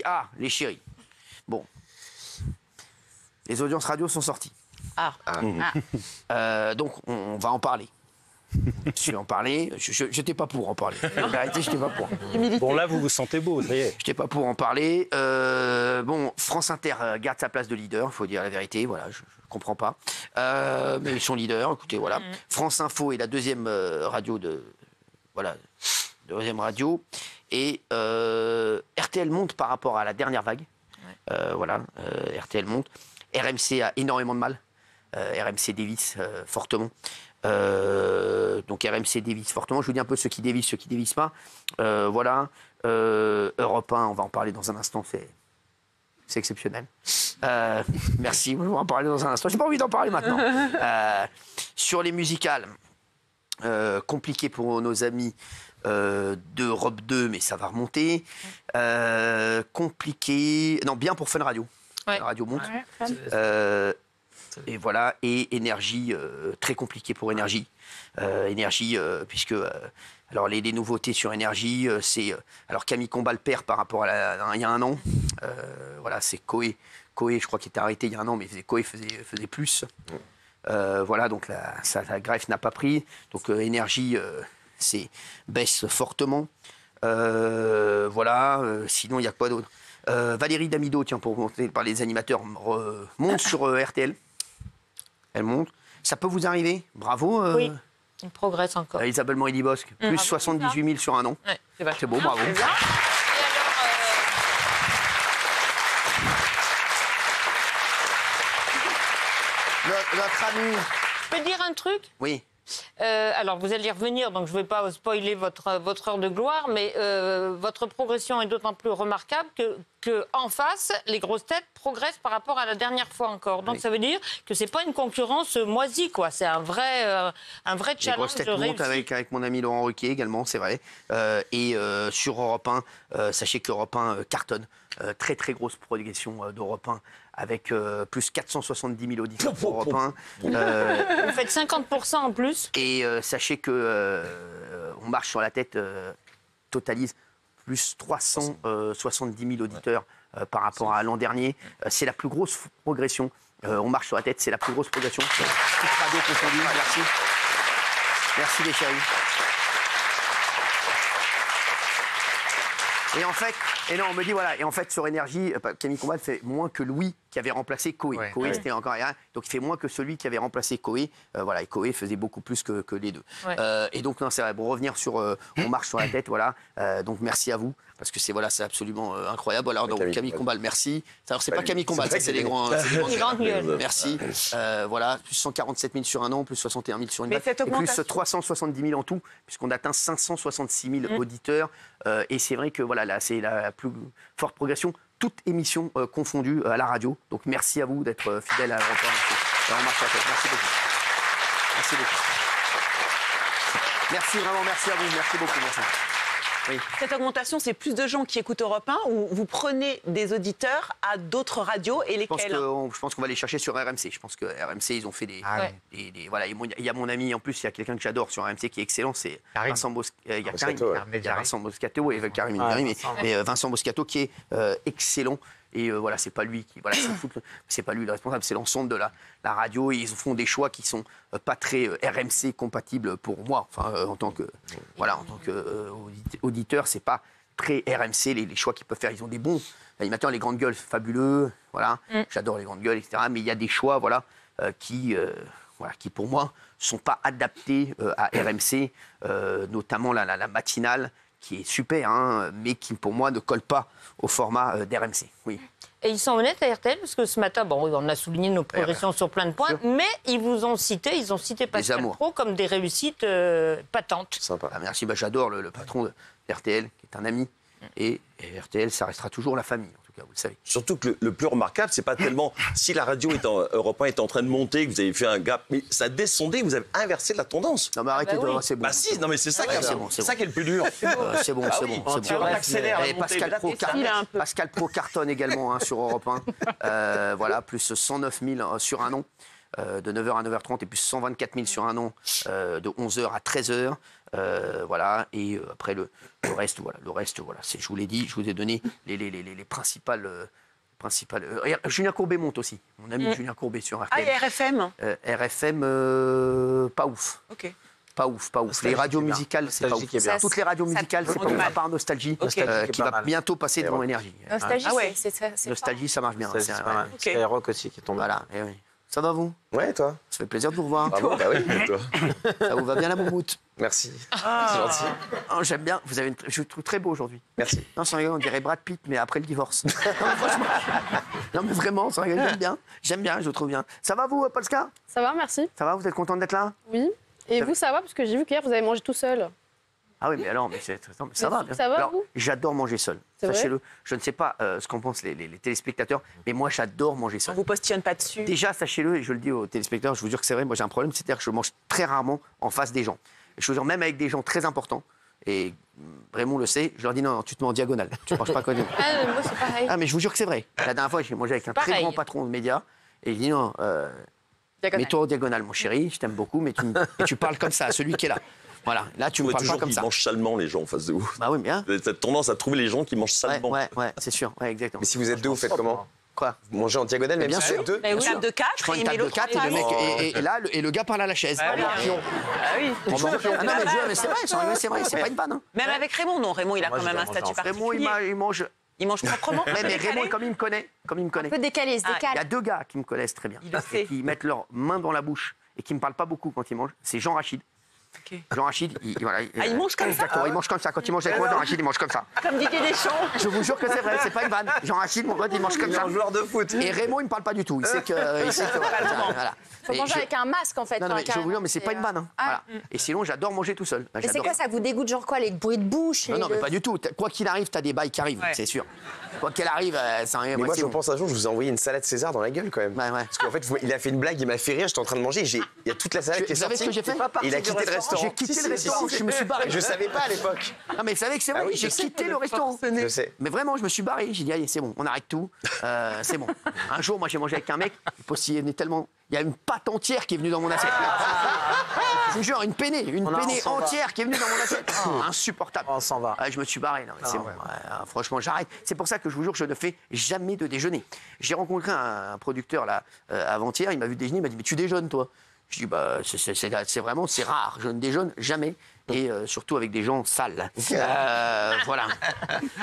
Ah, les chéris. Bon. Les audiences radio sont sorties. Donc, on va en parler. Je vais en parler. Je n'étais pas pour en parler. En vérité, je n'étais pas pour. Bon, là, vous vous sentez beau, ça y est. Je n'étais pas pour en parler. Bon, France Inter garde sa place de leader, il faut dire la vérité. Voilà, je ne comprends pas. Mais ils sont leaders, écoutez, voilà. France Info est la deuxième radio de... Voilà, deuxième radio. Et RTL monte par rapport à la dernière vague. Voilà, RTL monte. RMC a énormément de mal. RMC dévisse fortement. Donc RMC dévisse fortement. Je vous dis un peu ceux qui dévissent pas. Voilà. Europe 1, on va en parler dans un instant. C'est exceptionnel. Merci, on va en parler dans un instant. J'ai pas envie d'en parler maintenant. Sur les musicales, compliqué pour nos amis d'Europe 2, mais ça va remonter. Compliqué. Non, bien pour Fun Radio. Ouais. La radio monte. Et voilà, et énergie, très compliqué pour énergie. Énergie, puisque alors les nouveautés sur énergie, c'est alors Camille Combal perd par rapport à il y a un an. Voilà, c'est Coé, je crois qu'il était arrêté il y a un an, mais Coé faisait plus. Voilà, donc sa greffe n'a pas pris. Donc énergie, c'est baisse fortement. Voilà, sinon il y a quoi d'autre? Valérie Damido, tiens, pour monter par les animateurs, monte sur RTL. Elle monte. Ça peut vous arriver. Bravo. Oui, il progresse encore. Isabelle Morini-Bosque, plus 78 000 sur un an. Ouais, c'est beau, bravo. Et alors, Notre ami. je peux dire un truc? Oui. Alors, vous allez y revenir, donc je ne vais pas spoiler votre heure de gloire, mais votre progression est d'autant plus remarquable que en face, les grosses têtes progressent par rapport à la dernière fois encore. Donc, ça veut dire que ce n'est pas une concurrence moisie, quoi. C'est un vrai challenge. Les grosses têtes montent avec mon ami Laurent Ruquier également, c'est vrai. Et sur Europe 1, sachez qu'Europe 1 cartonne. Très, très grosse progression d'Europe 1. Avec plus 470 000 auditeurs pour Europe 1. Vous faites 50% en plus. Et sachez que On marche sur la tête totalise plus 370 000 auditeurs par rapport à l'an dernier. C'est la plus grosse progression. On marche sur la tête, c'est la plus grosse progression. Toute radio confondue. Merci. Merci les chéris. Et en fait, on me dit voilà, et en fait sur énergie, Camille Combal fait moins que Louis qui avait remplacé Coé. Ouais. Coé c'était encore rien, donc il fait moins que celui qui avait remplacé Coé. Voilà, et Coé faisait beaucoup plus que les deux. Ouais. Et donc non, c'est vrai. Pour revenir sur, on marche sur la tête, voilà. Donc merci à vous parce que c'est absolument incroyable. Alors donc Camille Combal, merci. Alors c'est pas Camille Combal, ça c'est les grands. Les grandes gueules. Merci. Voilà, plus 147 000 sur un an, plus 61 000 sur une Mais vague, cette et plus augmentation- 370 000 en tout, puisqu'on atteint 566 000 auditeurs. Et c'est vrai que voilà, là, c'est la plus forte progression, toute émission confondue à la radio. Donc merci à vous d'être fidèles à Europe 1. On marche sur la tête. Merci beaucoup. Merci beaucoup. Merci vraiment, merci à vous. Merci beaucoup. Merci. Oui. Cette augmentation, c'est plus de gens qui écoutent Europe 1 ou vous prenez des auditeurs à d'autres radios et Je lesquels? pense qu'on va les chercher sur RMC. Je pense que RMC, ils ont fait des... Ouais. Voilà, il y a mon ami, en plus, il y a quelqu'un que j'adore sur RMC qui est excellent, c'est Karim. Vincent Moscato. Il y a Karim, Moscato, ouais. il y a Vincent Moscato et Karim Médiari, mais Vincent Moscato qui est excellent. Et voilà, c'est pas lui qui, voilà, c'est pas lui le responsable, c'est l'ensemble de la radio. Et ils font des choix qui sont pas très RMC compatibles pour moi. Enfin, en tant que auditeur, c'est pas très RMC les choix qu'ils peuvent faire. Ils ont des bons animateurs, les grandes gueules, fabuleux. Voilà, j'adore les grandes gueules, etc. Mais il y a des choix, voilà, qui pour moi sont pas adaptés à RMC, notamment la matinale, qui est super, hein, mais qui pour moi ne colle pas au format d'RMC. Oui. Et ils sont honnêtes à RTL, parce que ce matin, bon, on a souligné nos progressions sur plein de points, mais ils ont cité Pascal amours. Praud comme des réussites patentes. Sympa. Ah, merci, j'adore le patron d'RTL, qui est un ami. Et RTL, ça restera toujours la famille, en tout cas, vous le savez. Surtout que le plus remarquable, c'est pas tellement si la radio Europe 1 est en train de monter, que vous avez fait un gap, mais ça descendait, vous avez inversé la tendance. Non, mais arrêtez bah oui. c'est bon. Bah si, non mais c'est ça, Ouais, qui c'est bon, c'est ça bon. qui est le plus dur. C'est bon, c'est bon, c'est bon. accélère la Et montée. Pascal Praud cartonne également sur Europe 1. Voilà, plus 109 000 sur un an. De 9h à 9h30 et plus 124 000 sur un an, de 11h à 13h. Voilà, et après le reste, voilà, je vous l'ai dit, je vous ai donné les principales. Julien Courbet monte aussi, mon ami Julien Courbet sur RTL. Ah, et RFM RFM, pas ouf. Ok. Pas ouf. Les radios musicales, c'est pas ouf. qui est bien. Toutes les radios musicales, c'est pas ouf, à part Nostalgie, Ok. qui va bientôt passer devant Énergie. Nostalgie, Ah ouais. c'est Nostalgie, ça marche bien. C'est c'est- pas mal. Ok. Skyrock aussi qui est tombé. Voilà, et oui. Ça va vous? Ouais, toi. Ça fait plaisir de vous revoir. Bravo, bah oui, et toi. Ça vous va bien la moumoute? Merci. C'est gentil. Oh, j'aime bien, je vous trouve très beau aujourd'hui. Merci. Non, sans rigoler, on dirait Brad Pitt, mais après le divorce. Non, franchement. Non, mais vraiment, sans rigoler, j'aime bien, je vous trouve bien. Ça va vous, Polska? Ça va, merci. Ça va, vous êtes contente d'être là? Oui. Et Ça vous, ça va? Parce que j'ai vu qu'hier, vous avez mangé tout seul. Ah oui, mais alors, non, mais ça va. Bien. Ça va, Alors, vous? j'adore manger seul. C'est vrai. Sachez-le. Je ne sais pas ce qu'en pensent les téléspectateurs, mais moi, j'adore manger On seul. vous postillonne pas dessus. Déjà, sachez-le, et je le dis aux téléspectateurs, je vous jure que c'est vrai, moi j'ai un problème, c'est-à-dire que je mange très rarement en face des gens. Et je vous jure, même avec des gens très importants, et Raymond le sait, je leur dis non, tu te mets en diagonale, tu ne manges pas comme Ah, moi, c'est pareil. Ah, mais je vous jure que c'est vrai. La dernière fois, j'ai mangé avec un très Pareil. grand patron de médias, et il dit non, mets-toi en diagonale, mon chéri, je t'aime beaucoup, mais tu parles comme ça à celui qui est là. Voilà, là, tu Vous me trouvez parles pas toujours comme qu'ils ça. mangent salement, les gens en face de vous. Bah oui, bien. Vous avez cette tendance à trouver les gens qui mangent Ouais, salement. ouais, c'est sûr, ouais, exactement. Mais si vous êtes deux, vous faites comment? Quoi? Vous mangez en diagonale, même bien si vous sûr. êtes deux? Mais oui. Table de 4 Je prends et une il met table de l'autre 4 et en le mec, face. et là, le gars parle à la chaise. Ah oui. Ah non, mais c'est vrai, c'est vrai, c'est pas une vanne. Hein. Même avec Raymond, non. Raymond, il a Moi, quand je même dois un manger statut en Raymond, particulier. il mange. Il mange proprement. Mais décalé. Raymond, comme il me connaît, un peu décalé, il se Ah, décale. il y a deux gars qui me connaissent très bien, Il le et sait. qui mettent leurs mains dans la bouche et qui me parlent pas beaucoup quand ils mangent. C'est Jean Rachid. Ok. Jean Rachid, voilà, Ah, il mange comme ça. exactement, il mange comme ça. Quand il mange avec moi, Jean Rachid, il mange comme ça. Comme Didier Deschamps. Je vous jure que c'est vrai, c'est pas une vanne. Jean Rachid, mon pote, il mange comme ça. Un joueur de foot. Et Raymond, il me parle pas du tout. Il sait que. Voilà. Faut Et manger je- avec un masque, en fait. Non, non, mais enfin, je vous jure, mais carrément, c'est pas une vanne. Hein. Ah. Voilà. Et sinon, j'adore manger tout seul. Mais c'est J'adore. quoi ça vous dégoûte, genre quoi? Les bruits de bouche Non, non, mais le- pas du tout. Quoi qu'il arrive, t'as des bails qui arrivent, Ouais. c'est sûr. Quoi qu'il arrive, c'est rien. Mais moi, c'est je bon. pense un jour, je vous ai envoyé une salade César dans la gueule quand même. Ouais, ouais. Parce qu'en fait, il a fait une blague, il m'a fait rire, j'étais en train de manger, il y a toute la salade qui est Vous savez sortie. ce que j'ai fait? Il a quitté le restaurant. J'ai quitté Si, le si, restaurant, si, si. je me suis barré. Je savais pas à l'époque. Non, mais vous savez que c'est vrai, Ah oui, j'ai je sais. quitté le restaurant. Je sais. Mais vraiment, je me suis barré. J'ai dit, allez, c'est bon, on arrête tout. C'est bon. Un jour, moi, j'ai mangé avec un mec, il postillonnait tellement. Il y a une pâte entière qui est venue dans mon assiette. Je vous jure, une peinée entière qui est venue dans mon assiette. Insupportable. On s'en va. Ah, je me suis barré. Non, mais c'est bon. Franchement, j'arrête. C'est pour ça que je vous jure, je ne fais jamais de déjeuner. J'ai rencontré un producteur là avant-hier. Il m'a vu déjeuner. Il m'a dit, mais tu déjeunes toi? Je dis, bah, c'est vraiment, c'est rare. Je ne déjeune jamais. Et surtout avec des gens sales. Voilà.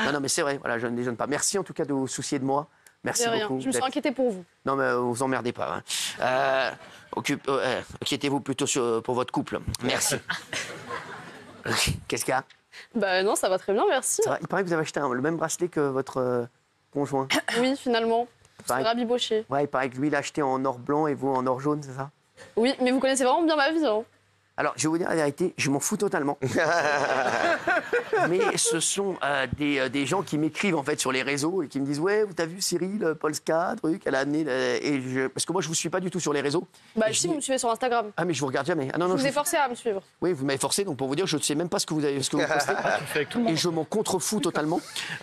Non, non, mais c'est vrai. Voilà, je ne déjeune pas. Merci en tout cas de vous soucier de moi. Merci De rien. beaucoup. Je me suis d'être- inquiétée pour vous. Non, mais vous emmerdez pas. Hein. Inquiétez-vous plutôt pour votre couple. Merci. Qu'est-ce qu'il y a? Bah non, ça va très bien, merci. Ça va. Il paraît que vous avez acheté le même bracelet que votre conjoint. Oui, finalement. On s'est Pareil. rabiboché. Ouais, il paraît que lui, il a acheté en or blanc et vous en or jaune, c'est ça? Oui, mais vous connaissez vraiment bien ma vie. Hein. Alors, je vais vous dire la vérité, je m'en fous totalement. Mais ce sont des gens qui m'écrivent en fait sur les réseaux et qui me disent ouais, t'as vu Cyril, Polska, truc, elle a amené parce que moi je vous suis pas du tout sur les réseaux. Bah Et je si, dis- vous me suivez sur Instagram. Ah mais je vous regarde jamais. Ah non Je non. vous ai forcé à me suivre. Oui, vous m'avez forcé, donc pour vous dire, je ne sais même pas ce que vous postez. Et je m'en contrefous totalement.